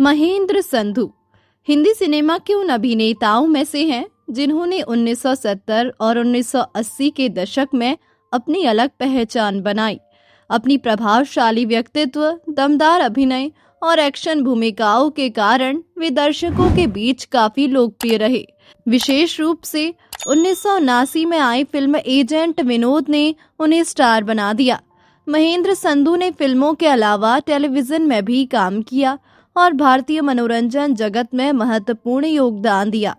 Mahendra Sandhu Hindi cinema के उन अभिनेताओं में से हैं जिन्होंने 1970 और 1980 के दशक में अपनी अलग पहचान बनाई। अपनी प्रभावशाली व्यक्तित्व, दमदार अभिनय और एक्शन भूमिकाओं के कारण वे दर्शकों के बीच काफी लोकप्रिय रहे। विशेष रूप से 1979 में आई फिल्म एजेंट विनोद ने उन्हें स्टार बना दिया। महेंद्र संधू ने फिल्मों के अलावा टेलीविजन में भी काम किया और भारतीय मनोरंजन जगत में महत्वपूर्ण योगदान दिया।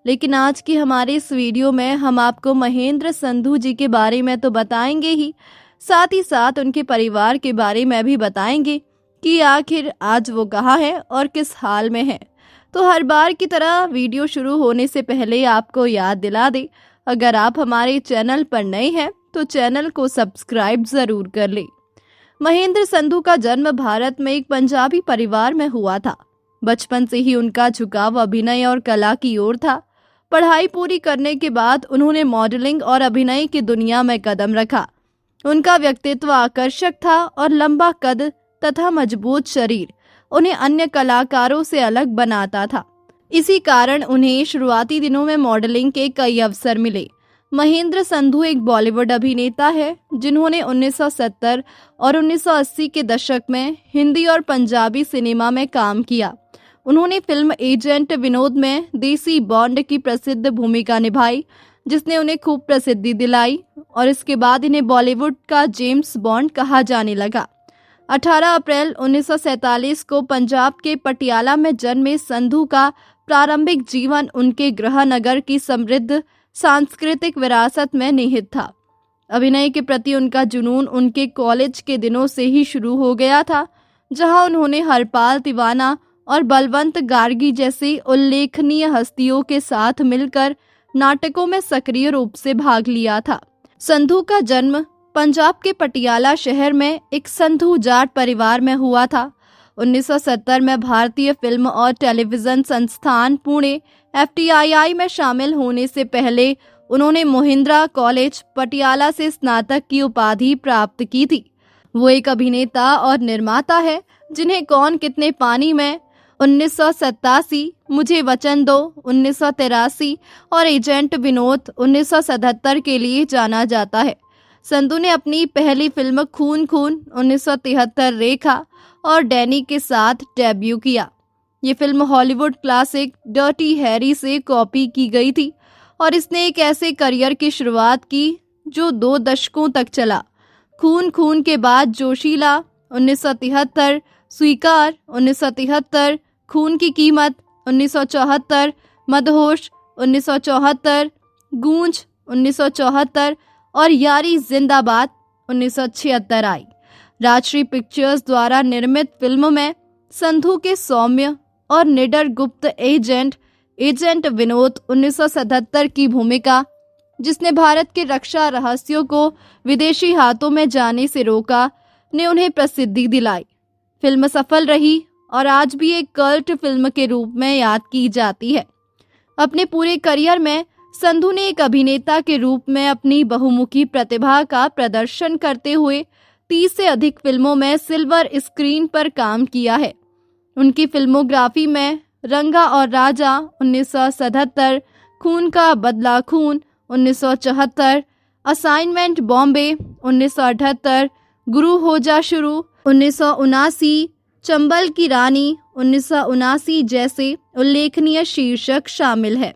लेकिन आज की हमारे इस वीडियो में हम आपको महेंद्र संधू जी के बारे में तो बताएंगे ही, साथ ही साथ उनके परिवार के बारे में भी बताएंगे कि आखिर आज वो कहाँ है और किस हाल में है। तो हर बार की तरह वीडियो शुरू होने से पहले आपको याद दिला दे, अगर आप हमारे चैनल पर नए हैं तो चैनल को सब्सक्राइब जरूर कर ले। महेंद्र संधू का जन्म भारत में एक पंजाबी परिवार में हुआ था। बचपन से ही उनका झुकाव अभिनय और कला की ओर था। पढ़ाई पूरी करने के बाद उन्होंने मॉडलिंग और अभिनय की दुनिया में कदम रखा। उनका व्यक्तित्व आकर्षक था और लंबा कद तथा मजबूत शरीर उन्हें अन्य कलाकारों से अलग बनाता था। इसी कारण उन्हें शुरुआती दिनों में मॉडलिंग के कई अवसर मिले। महेंद्र संधू एक बॉलीवुड अभिनेता है जिन्होंने 1970 और 1980 के दशक में हिंदी और पंजाबी सिनेमा में काम किया। उन्होंने फिल्म एजेंट विनोद में देसी बॉन्ड की प्रसिद्ध भूमिका निभाई, जिसने उन्हें खूब प्रसिद्धि दिलाई और इसके बाद इन्हें बॉलीवुड का जेम्स बॉन्ड कहा जाने लगा। 18 अप्रैल 1947 को पंजाब के पटियाला में जन्मे संधू का प्रारंभिक जीवन उनके गृह नगर की समृद्ध सांस्कृतिक विरासत में निहित था। अभिनय के प्रति उनका जुनून उनके कॉलेज के दिनों से ही शुरू हो गया था, जहां उन्होंने हरपाल तिवाना और बलवंत गार्गी जैसी उल्लेखनीय हस्तियों के साथ मिलकर नाटकों में सक्रिय रूप से भाग लिया था। संधू का जन्म पंजाब के पटियाला शहर में एक संधू जाट परिवार में हुआ था। 1970 में भारतीय फिल्म और टेलीविजन संस्थान पुणे FTII में शामिल होने से पहले उन्होंने महिंद्रा कॉलेज पटियाला से स्नातक की उपाधि प्राप्त की थी। वो एक अभिनेता और निर्माता है जिन्हें कौन कितने पानी में 1987, मुझे वचन दो 1983 और एजेंट विनोद 1977 के लिए जाना जाता है। संधू ने अपनी पहली फिल्म खून खून 1973 रेखा और डैनी के साथ डेब्यू किया। ये film Hollywood classic dirty Harry से कॉपी की गई थी और इसने एक ऐसे करियर की शुरुआत की जो 2 दशकों तक चला। खून खून के बाद जोशीला 1973, स्वीकार 1973, खून की कीमत 1974, मदहोश 1974, गूंज 1974 और यारी जिंदाबाद 1976 आई। राजश्री पिक्चर्स द्वारा निर्मित फिल्म में संधू के सौम्य और निडर गुप्त एजेंट विनोद 1977 की भूमिका, जिसने भारत के रक्षा रहस्यों को विदेशी हाथों में जाने से रोका, ने उन्हें प्रसिद्धि दिलाई। फिल्म सफल रही और आज भी एक कल्ट फिल्म के रूप में याद की जाती है। अपने पूरे करियर में संधू ने एक अभिनेता के रूप में अपनी बहुमुखी प्रतिभा का प्रदर्शन करते हुए 30 से अधिक फिल्मों में सिल्वर स्क्रीन पर काम किया है। उनकी फिल्मोग्राफी में रंगा और राजा 1977, खून का बदला खून 1974, असाइनमेंट बॉम्बे 1978, गुरु हो जा शुरू 1979, चंबल की रानी 1979 जैसे उल्लेखनीय शीर्षक शामिल है।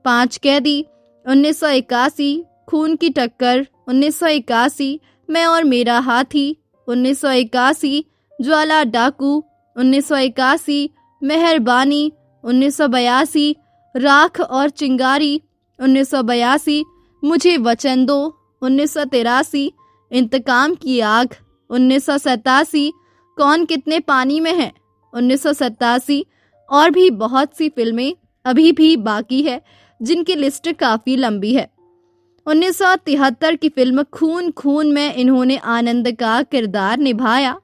5 कैदी 1981, खून की टक्कर 1981, मैं और मेरा हाथी 1981, ज्वाला डाकू 1981, मेहरबानी 1982, राख और चिंगारी 1982, मुझे वचन दो 1983, इंतकाम की आग 1987, कौन कितने पानी में है 1987 और भी बहुत सी फिल्में अभी भी बाकी है जिनकी लिस्ट काफ़ी लंबी है। 1973 की फिल्म खून खून में इन्होंने आनंद का किरदार निभाया,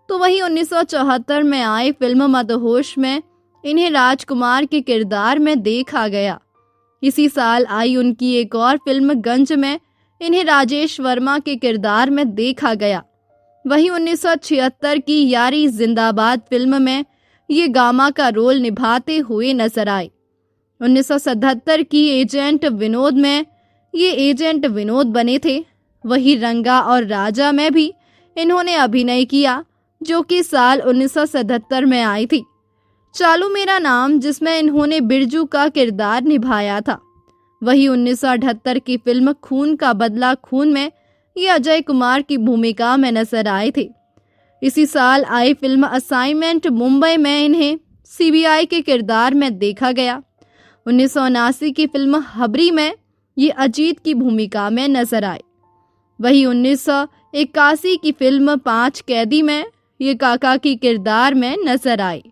तो वहीं 1974 में आई फिल्म मदहोश में इन्हें राजकुमार के किरदार में देखा गया। इसी साल आई उनकी एक और फिल्म गंज में इन्हें राजेश वर्मा के किरदार में देखा गया। वहीं 1976 की यारी जिंदाबाद फिल्म में ये गामा का रोल निभाते हुए नजर आए। 1977 की एजेंट विनोद में ये एजेंट विनोद बने थे। वही रंगा और राजा में भी इन्होंने अभिनय किया, जो कि साल 1977 में आई थी। चालू मेरा नाम, जिसमें इन्होंने बिरजू का किरदार निभाया था। वही 1978 की फिल्म खून का बदला खून में ये अजय कुमार की भूमिका में नजर आए थे। इसी साल आई फिल्म असाइनमेंट मुंबई में इन्हें सीबीआई के किरदार में देखा गया। 1979 की फिल्म हबरी में ये अजीत की भूमिका में नजर आए। वही 1981 की फिल्म 5 कैदी में ये काका की किरदार में नजर आए।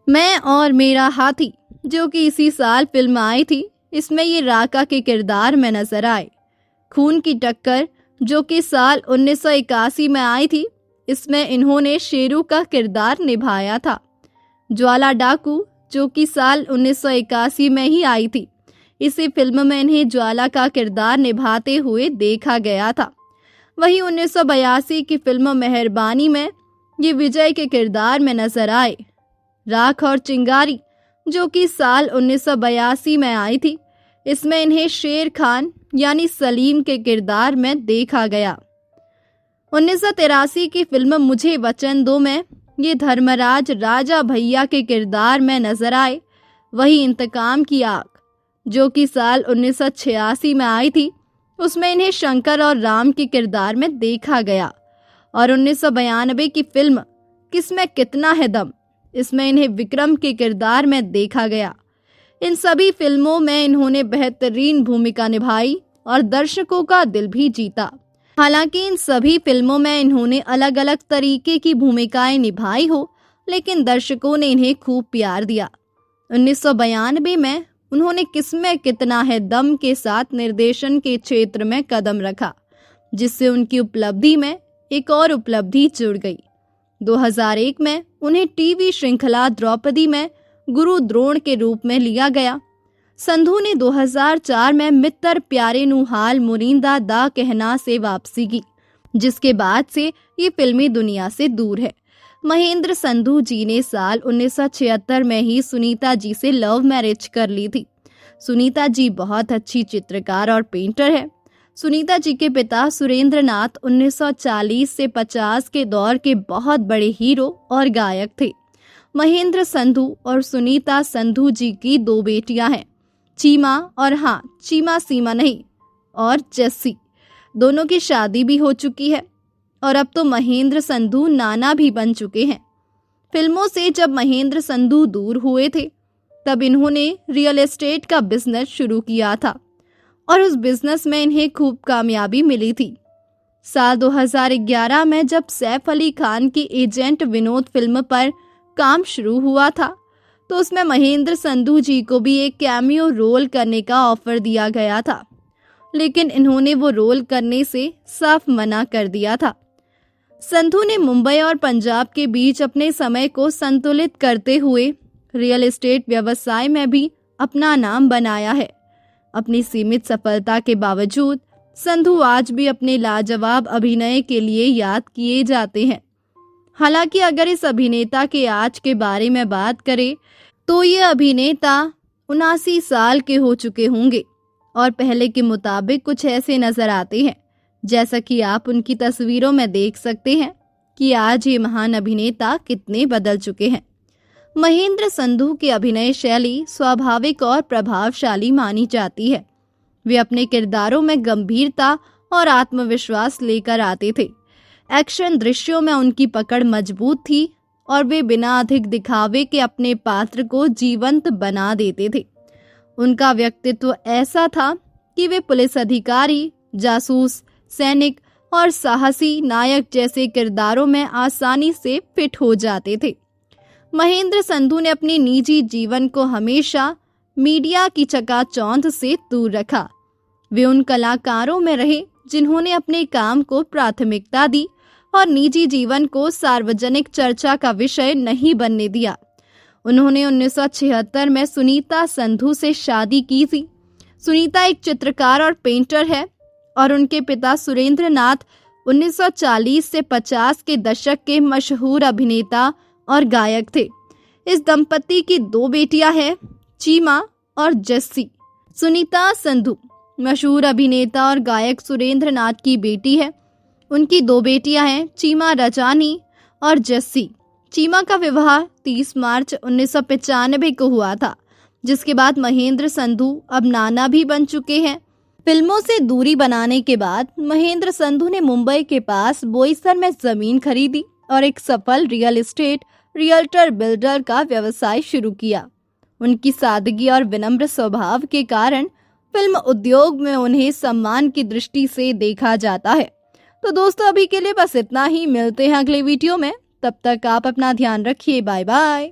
मैं और मेरा हाथी, जो कि इसी साल फिल्म आई थी, इसमें ये राका के किरदार में नजर आए। खून की टक्कर, जो कि साल 1981 में आई थी, इसमें इन्होंने शेरू का किरदार निभाया था। ज्वाला डाकू, जो कि साल 1981 में ही आई थी, इसी फिल्म में इन्हें ज्वाला का किरदार निभाते हुए देखा गया था। वही 1982 की फिल्म मेहरबानी में ये विजय के किरदार में नजर आए। राख और चिंगारी, जो कि साल 1982 में आई थी, इसमें इन्हें शेर खान यानी सलीम के किरदार में देखा गया। 1983 की फिल्म मुझे वचन दो में ये धर्मराज राजा भैया के किरदार में नजर आए। वही इंतकाम की आग, जो कि साल 1986 में आई थी, उसमें इन्हें शंकर और राम के किरदार में देखा गया। और 1992 की फिल्म किसमें कितना है दम, इसमें इन्हें विक्रम के किरदार में देखा गया। इन सभी फिल्मों में इन्होंने बेहतरीन भूमिका निभाई और दर्शकों का दिल भी जीता। हालांकि इन सभी फिल्मों में इन्होंने अलग अलग तरीके की भूमिकाएं निभाई हो, लेकिन दर्शकों ने इन्हें खूब प्यार दिया। 1992 में उन्होंने किसमें कितना है दम के साथ निर्देशन के क्षेत्र में कदम रखा, जिससे उनकी उपलब्धि में एक और उपलब्धि जुड़ गई। 2001 में उन्हें टीवी श्रृंखला द्रौपदी में गुरु द्रोण के रूप में लिया गया। संधू ने 2004 में मित्तर प्यारे नुहाल मुरिंदा दा कहना से वापसी की, जिसके बाद से ये फिल्मी दुनिया से दूर है। महेंद्र संधू जी ने साल 1976 में ही सुनीता जी से लव मैरिज कर ली थी। सुनीता जी बहुत अच्छी चित्रकार और पेंटर है। सुनीता जी के पिता सुरेंद्र नाथ 1940 से 50 के दौर के बहुत बड़े हीरो और गायक थे। महेंद्र संधू और सुनीता संधू जी की 2 बेटियां हैं, चीमा और चीमा सीमा नहीं और जेस्सी। दोनों की शादी भी हो चुकी है और अब तो महेंद्र संधू नाना भी बन चुके हैं। फिल्मों से जब महेंद्र संधू दूर हुए थे, तब इन्होंने रियल एस्टेट का बिजनेस शुरू किया था और उस बिजनेस में इन्हें खूब कामयाबी मिली थी। साल 2011 में जब सैफ अली खान की एजेंट विनोद फिल्म पर काम शुरू हुआ था, तो उसमें महेंद्र संधू जी को भी एक कैमियो रोल करने का ऑफर दिया गया था, लेकिन इन्होंने वो रोल करने से साफ मना कर दिया था। संधू ने मुंबई और पंजाब के बीच अपने समय को संतुलित करते हुए रियल एस्टेट व्यवसाय में भी अपना नाम बनाया है। अपनी सीमित सफलता के बावजूद संधू आज भी अपने लाजवाब अभिनय के लिए याद किए जाते हैं। हालांकि अगर इस अभिनेता के आज के बारे में बात करें तो ये अभिनेता 79 साल के हो चुके होंगे और पहले के मुताबिक कुछ ऐसे नजर आते हैं, जैसा कि आप उनकी तस्वीरों में देख सकते हैं कि आज ये महान अभिनेता कितने बदल चुके हैं। महेंद्र संधू की अभिनय शैली स्वाभाविक और प्रभावशाली मानी जाती है। वे अपने किरदारों में गंभीरता और आत्मविश्वास लेकर आते थे। एक्शन दृश्यों में उनकी पकड़ मजबूत थी और वे बिना अधिक दिखावे के अपने पात्र को जीवंत बना देते थे। उनका व्यक्तित्व ऐसा था कि वे पुलिस अधिकारी, जासूस, सैनिक और साहसी नायक जैसे किरदारों में आसानी से फिट हो जाते थे। महेंद्र संधू ने अपने निजी जीवन को हमेशा मीडिया की चकाचौंध से दूर रखा। वे उन कलाकारों में रहे जिन्होंने अपने काम को प्राथमिकता दी और निजी जीवन को सार्वजनिक चर्चा का विषय नहीं बनने दिया। उन्होंने 1976 में सुनीता संधू से शादी की थी। सुनीता एक चित्रकार और पेंटर है और उनके पिता सुरेंद्र नाथ 1940 से 50 के दशक के मशहूर अभिनेता और गायक थे। इस दंपति की 2 बेटियां हैं, चीमा और जेस्सी। सुनीता संधू मशहूर अभिनेता और गायक सुरेंद्र नाथ की बेटी है। उनकी 2 बेटियां हैं, चीमा रजानी और जेस्सी। चीमा का विवाह 30 मार्च 1995 को हुआ था, जिसके बाद महेंद्र संधू अब नाना भी बन चुके हैं। फिल्मों से दूरी बनाने के बाद महेंद्र संधू ने मुंबई के पास बोईसर में जमीन खरीदी और एक सफल रियल एस्टेट रियल्टर बिल्डर का व्यवसाय शुरू किया। उनकी सादगी और विनम्र स्वभाव के कारण फिल्म उद्योग में उन्हें सम्मान की दृष्टि से देखा जाता है। तो दोस्तों, अभी के लिए बस इतना ही। मिलते हैं अगले वीडियो में। तब तक आप अपना ध्यान रखिए। Bye bye.